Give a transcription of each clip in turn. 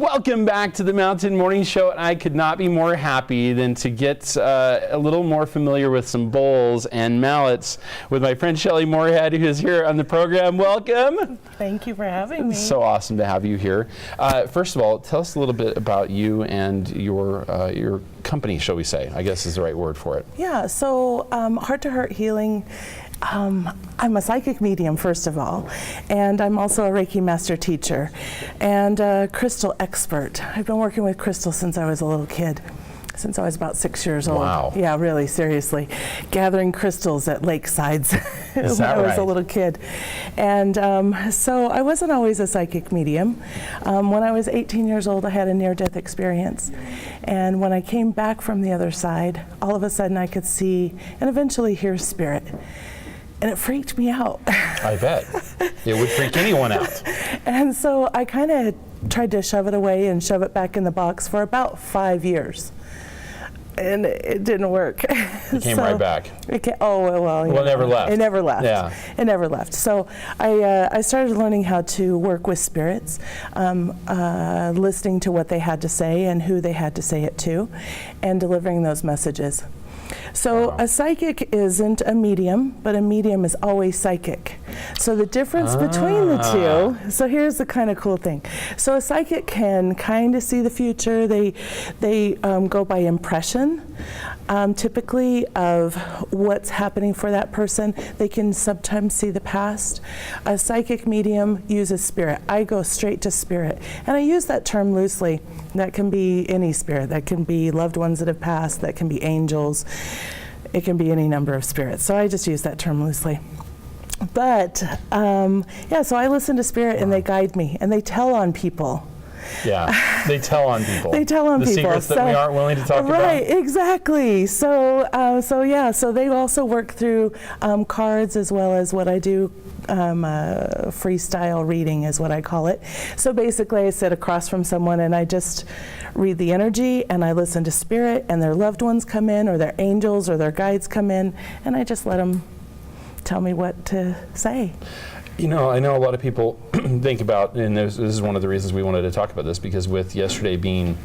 Welcome back to the Mountain Morning Show, and I could not be more happy than to get a little more familiar with some bowls and mallets with my friend Shelly Morehead, who is here on the program. Welcome. Thank you for having me. It's so awesome to have you here. First of all, tell us a little bit about you and your company, shall we say, I guess is the right word for it. Yeah, so Heart to Heart Healing. I'm a psychic medium, first of all, and I'm also a Reiki master teacher and a crystal expert. I've been working with crystals since I was a little kid, since I was about 6 years old. Wow. Yeah, really, seriously. Gathering crystals at lakesides when I was a little kid. And so I wasn't always a psychic medium. When I was 18 years old, I had a near-death experience. And when I came back from the other side, all of a sudden I could see and eventually hear spirit. And it freaked me out. I bet. It would freak anyone out. And so I kind of tried to shove it away and shove it back in the box for about 5 years. And it didn't work. It came right back. It never left. It never left. Yeah. It never left. So I started learning how to work with spirits, listening to what they had to say and who they had to say it to, and delivering those messages. So wow. A psychic isn't a medium, but a medium is always psychic. So the difference between the two, so here's the kind of cool thing. So a psychic can kind of see the future. They go by impression, typically of what's happening for that person. They can sometimes see the past. A psychic medium uses spirit. I go straight to spirit. And I use that term loosely. That can be any spirit. That can be loved ones that have passed. That can be angels. It can be any number of spirits. So I just use that term loosely. But yeah, so I listen to spirit and they guide me and they tell on people. Yeah, they tell on people. They tell on the people. secrets that we aren't willing to talk about. Right, exactly. So, so they also work through cards as well as what I do. Freestyle reading is what I call it. So basically I sit across from someone and I just read the energy and I listen to spirit and their loved ones come in or their angels or their guides come in and I just let them tell me what to say. You know, I know a lot of people think about, and this is one of the reasons we wanted to talk about this, because with yesterday being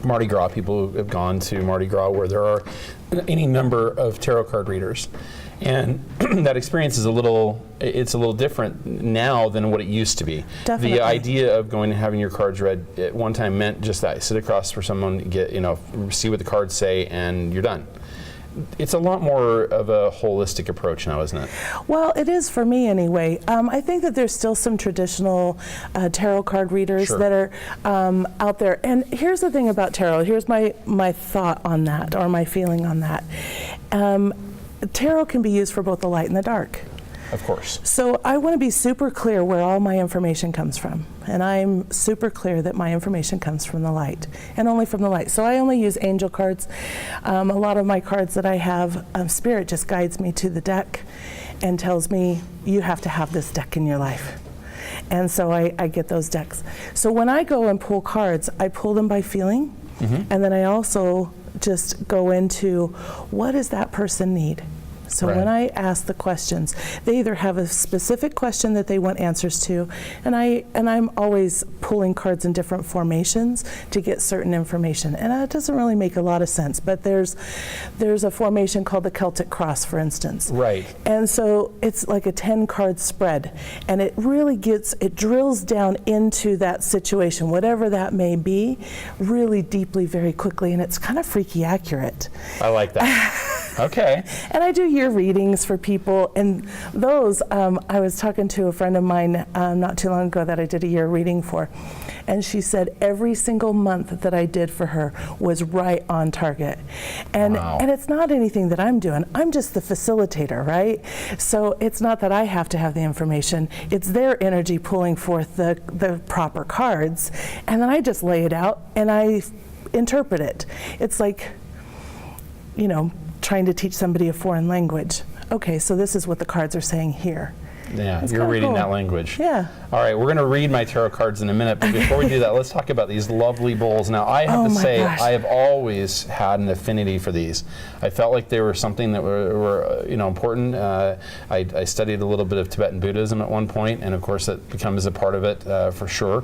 Mardi Gras, people have gone to Mardi Gras where there are any number of tarot card readers. And that experience is a little different now than what it used to be. Definitely. The idea of going and having your cards read at one time meant just that. Sit across for someone, see what the cards say, and you're done. It's a lot more of a holistic approach now, isn't it? Well, it is for me anyway. I think that there's still some traditional tarot card readers that are out there. And here's the thing about tarot. Here's my thought on that, or my feeling on that. Tarot can be used for both the light and the dark. Of course. So I want to be super clear where all my information comes from. And I'm super clear that my information comes from the light, and only from the light. So I only use angel cards. A lot of my cards that I have, Spirit just guides me to the deck and tells me, you have to have this deck in your life. And so I get those decks. So when I go and pull cards, I pull them by feeling, and then I also just go into, what does that person need? So when I ask the questions, they either have a specific question that they want answers to, and I'm always pulling cards in different formations to get certain information. And it doesn't really make a lot of sense, but there's a formation called the Celtic Cross, for instance. Right. And so it's like a 10-card spread, and it really drills down into that situation, whatever that may be, really deeply, very quickly, and it's kind of freaky accurate. I like that. Okay. And I do year readings for people, and those, I was talking to a friend of mine not too long ago that I did a year reading for, and she said every single month that I did for her was right on target. And and it's not anything that I'm doing. I'm just the facilitator, right? So it's not that I have to have the information. It's their energy pulling forth the proper cards, and then I just lay it out and I interpret it. It's like, trying to teach somebody a foreign language. Okay, so this is what the cards are saying here. Yeah, That's you're reading cool. that language. Yeah. All right, we're going to read my tarot cards in a minute, but before we do that, let's talk about these lovely bowls. Now, I have to say, I have always had an affinity for these. I felt like they were something that were important. I studied a little bit of Tibetan Buddhism at one point, and of course that becomes a part of it for sure.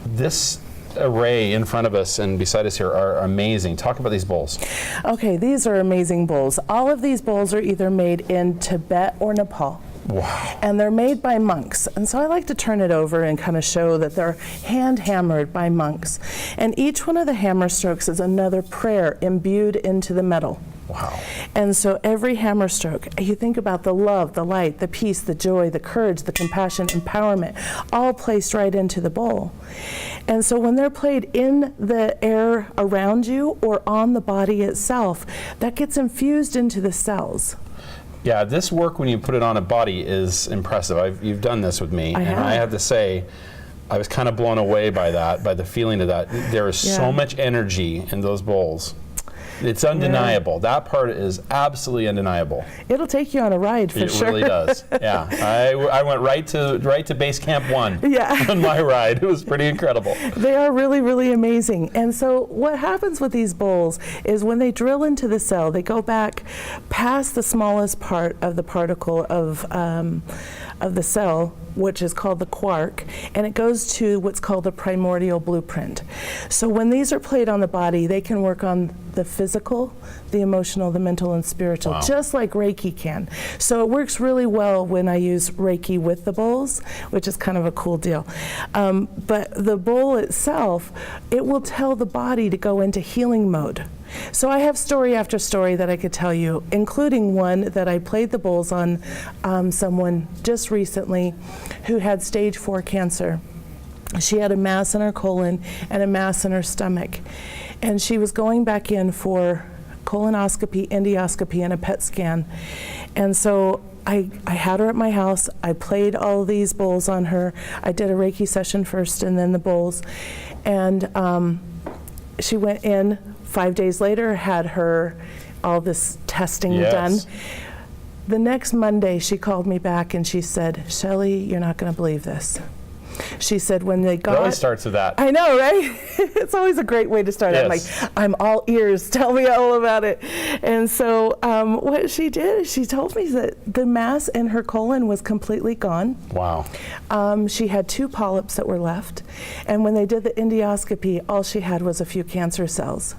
This array in front of us and beside us here are amazing. Talk about these bowls. Okay, these are amazing bowls. All of these bowls are either made in Tibet or Nepal. Wow. And they're made by monks. And so I like to turn it over and kind of show that they're hand hammered by monks. And each one of the hammer strokes is another prayer imbued into the metal. Wow. And so every hammer stroke, you think about the love, the light, the peace, the joy, the courage, the compassion, empowerment, all placed right into the bowl. And so when they're played in the air around you or on the body itself, that gets infused into the cells. Yeah, this work when you put it on a body is impressive. You've done this with me, and I have to say, I was kind of blown away by that, by the feeling of that. There is so much energy in those bowls. It's undeniable. Yeah. That part is absolutely undeniable. It'll take you on a ride for sure. It really does. Yeah, I went right to base camp 1 on my ride. It was pretty incredible. They are really, really amazing. And so what happens with these bowls is when they drill into the cell, they go back past the smallest part of the particle of the cell, which is called the quark, and it goes to what's called the primordial blueprint. So when these are played on the body, they can work on the physical, the emotional, the mental, and spiritual, just like Reiki can. So it works really well when I use Reiki with the bowls, which is kind of a cool deal. But the bowl itself, it will tell the body to go into healing mode. So I have story after story that I could tell you, including one that I played the bowls on someone just recently who had stage 4 cancer. She had a mass in her colon and a mass in her stomach. And she was going back in for colonoscopy, endoscopy, and a PET scan. And so I had her at my house. I played all of these bowls on her. I did a Reiki session first and then the bowls. And she went in 5 days later, had all this testing done. The next Monday, she called me back and she said, "Shelly, you're not going to believe this." She said when they got... It always starts with that. I know, right? It's always a great way to start. I'm like, I'm all ears. Tell me all about it. And so what she did is she told me that the mass in her colon was completely gone. Wow. She had 2 polyps that were left. And when they did the endoscopy, all she had was a few cancer cells.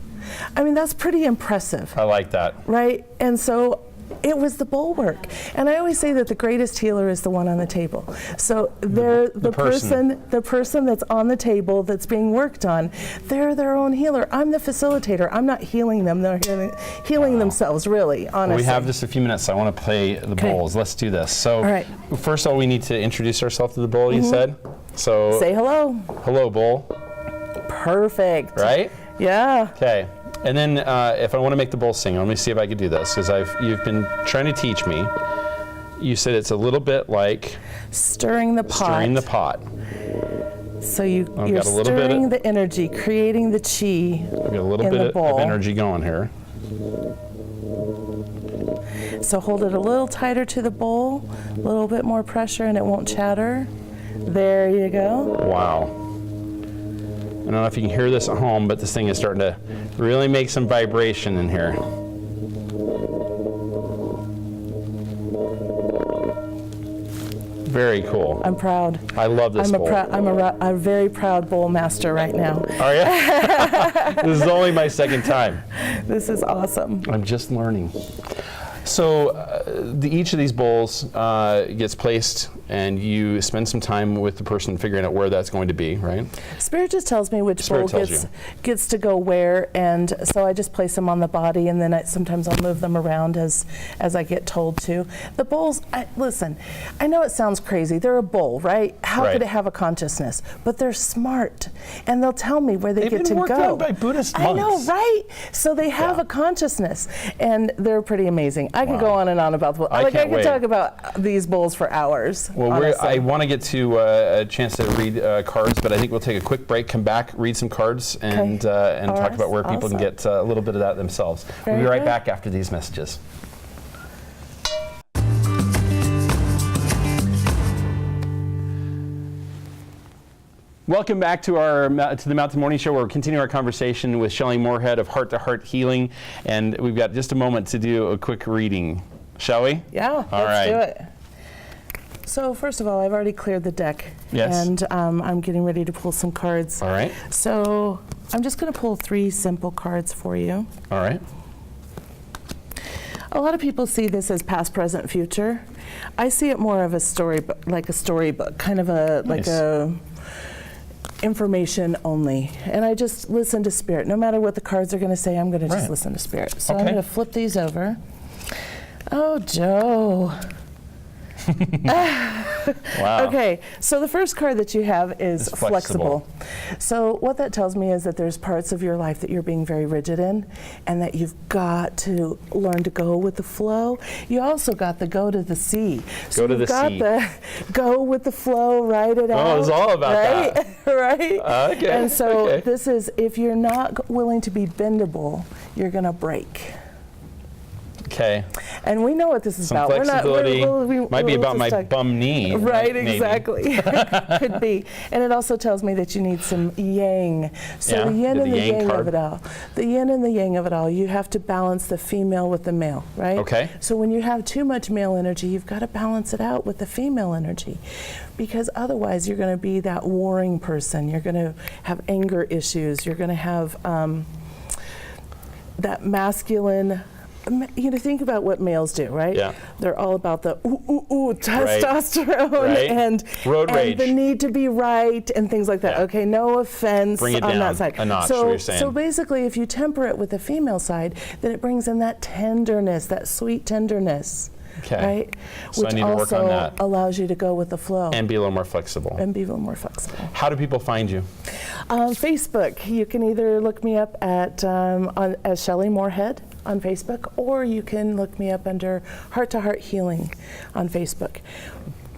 I mean, that's pretty impressive. I like that. Right? And so it was the bowl work. And I always say that the greatest healer is the one on the table. So they're the person that's on the table that's being worked on, they're their own healer. I'm the facilitator. I'm not healing them. They're healing themselves, really, honestly. Well, we have just a few minutes. So I want to play the bowls. Let's do this. So first of all, we need to introduce ourselves to the bowl, you said. So say hello. Hello, bowl. Perfect. Right? Yeah. Okay. And then if I want to make the bowl sing, let me see if I can do this, because you've been trying to teach me. You said it's a little bit like stirring the pot. Stirring the pot. So you're stirring the energy, creating the chi. I've got a little bit of energy going here. So hold it a little tighter to the bowl, a little bit more pressure, and it won't chatter. There you go. Wow. I don't know if you can hear this at home, but this thing is starting to really make some vibration in here. Very cool. I'm proud. I love this bowl. I'm a very proud bowl master right now. Are you? This is only my second time. This is awesome. I'm just learning. So each of these bowls gets placed, and you spend some time with the person figuring out where that's going to be, right? Spirit just tells me which bowl gets to go where, and so I just place them on the body, and then sometimes I'll move them around as I get told to. The bowls, listen, I know it sounds crazy. They're a bowl, right? How could it have a consciousness? But they're smart, and they'll tell me where they get to go. They've been worked on by Buddhist monks. I know, right? So they have a consciousness, and they're pretty amazing. I could go on and on about the bowl. I could talk about these bowls for hours. Well, I want to get to a chance to read cards, but I think we'll take a quick break, come back, read some cards, and talk about where people can get a little bit of that themselves. We'll be right back after these messages. Welcome back to the Mountain Morning Show, where we're continuing our conversation with Shelly Morehead of Heart to Heart Healing, and we've got just a moment to do a quick reading. Shall we? Yeah, All right. let's do it. So first of all, I've already cleared the deck. Yes. And I'm getting ready to pull some cards. All right. So I'm just going to pull 3 simple cards for you. All right. A lot of people see this as past, present, future. I see it more of a storybook, like a storybook, kind of a like a information only. And I just listen to Spirit. No matter what the cards are going to say, I'm going to just listen to Spirit. So I'm going to flip these over. Oh, Joe. Wow. Okay, so the first card that you have is flexible. So what that tells me is that there's parts of your life that you're being very rigid in, and that you've got to learn to go with the flow. You also got the go to the sea. So Go to the sea. you've got the go with the flow, ride it out. Oh, it's all about right? that. Right? Okay. And so okay. this is, if you're not willing to be bendable, you're going to break. Okay. And we know what this is Some about. flexibility. Might be we'll about my just talk- bum knee. Right, maybe. exactly. Could be. And it also tells me that you need some yang. So the yin and the yang of it all. The yin and the yang of it all, you have to balance the female with the male, right? Okay. So when you have too much male energy, you've got to balance it out with the female energy. Because otherwise you're going to be that warring person. You're going to have anger issues. You're going to have that masculine. You know, think about what males do, right? Yeah. They're all about the testosterone and road rage, the need to be right and things like that. Yeah. Okay, no offense Bring it on down that side. a notch, so, what you're saying. so basically, if you temper it with the female side, then it brings in that tenderness, that sweet tenderness. Okay. Right? So I Which need to work on also that. allows you to go with the flow. And be a little more flexible. And be a little more flexible. How do people find you? Facebook. You can either look me up at as Shelly Morehead on Facebook, or you can look me up under Heart to Heart Healing on Facebook.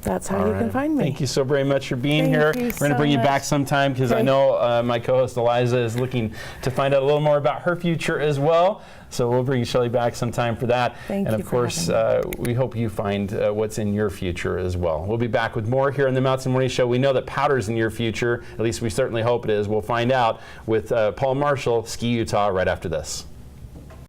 That's how you can find me. Thank you so very much for being Thank here. you We're going to so bring you back much. sometime because I Okay. know my co-host Eliza is looking to find out a little more about her future as well. So we'll bring Shelly back sometime for that. Thank and you of for course, we hope you find what's in your future as well. We'll be back with more here on the Mountain Morning Show. We know that powder's in your future. At least we certainly hope it is. We'll find out with Paul Marshall, Ski Utah, right after this.